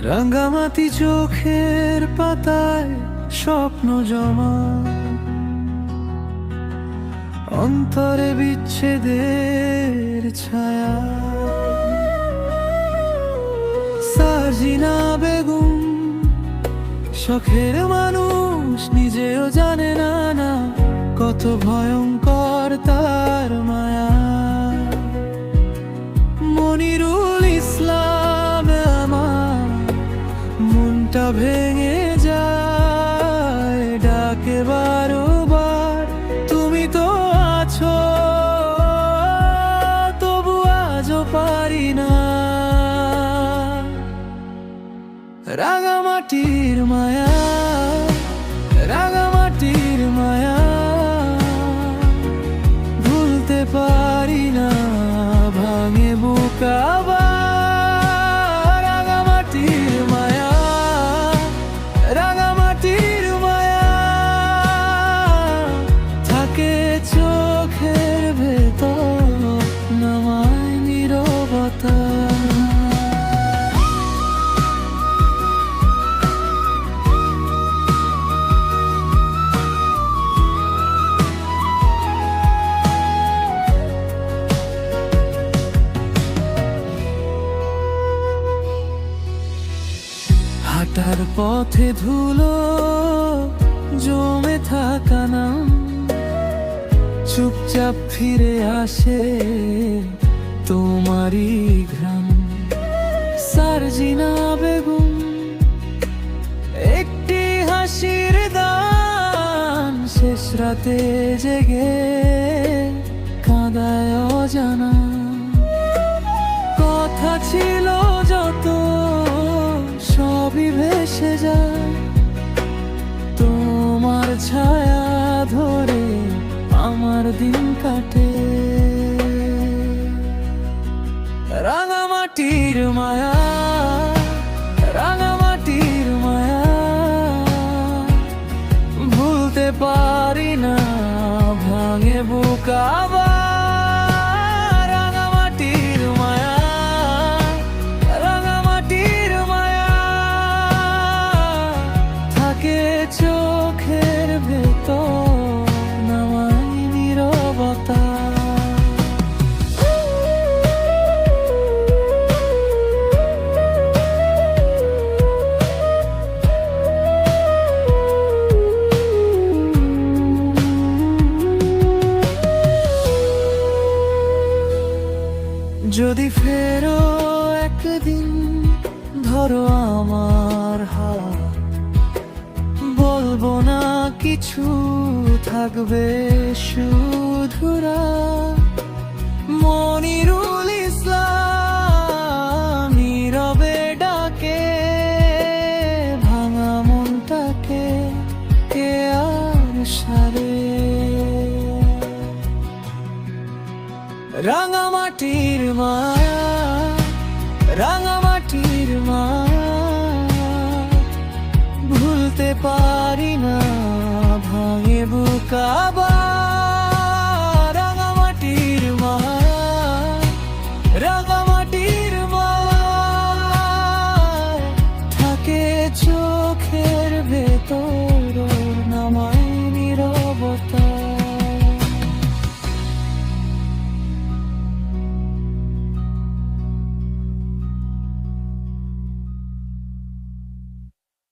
রাঙ্গামাটি চোখের পাতায় স্বপ্ন জমা, অন্তরে বিচ্ছেদের ছায়া। সার্জিনা বেগম শখের মানুষ, নিজেও জানে না কত ভয়ঙ্কর তার মায়া। মনিরুল ইসলাম আমার মনটা ভেঙে যায়, ডাকে বারবার তুমি তো আছো, তবু আজও পারি না। রাঙামাটির মায়া, রাঙামাটির মায়া, ভুলতে পারি না, ভাঙে বুক আবার। রাঙামাটির মায়া, রাঙামাটির মায়া, থাকে চোখের ভেতর, নামায় নীরবতা। হাঁটার পথে ধুলো জমে থাকা নাম, চুপচাপ ফিরে আসে তোমারই ঘ্রাণ। সার্জিনা বেগম একটি হাসির দান, শেষ রাতে জেগে কাঁদায় অজানা। কথা ছিল যত সবই ভেসে যায়, তোমার ছায়া ধরে আমার দিন কাটে। রাঙামাটির মায়া, রাঙামাটির মায়া, ভুলতে পারি না, ভাঙে বুক আবার। চোখের ভেতর নামাই নীরবতা। যদি ফেরো একদিন, ধরো আমার হাত, বলবো না কিছু, থাকবে শুধুরা। মনিরুল ইসলাম নীরবে ডাকে, ভাঙা মনটাকে কে আর সারে। রাঙামাটির মায়া, রাঙামাটির মায়া, ভুলতে পারি না, ভাঙে বুক আবার।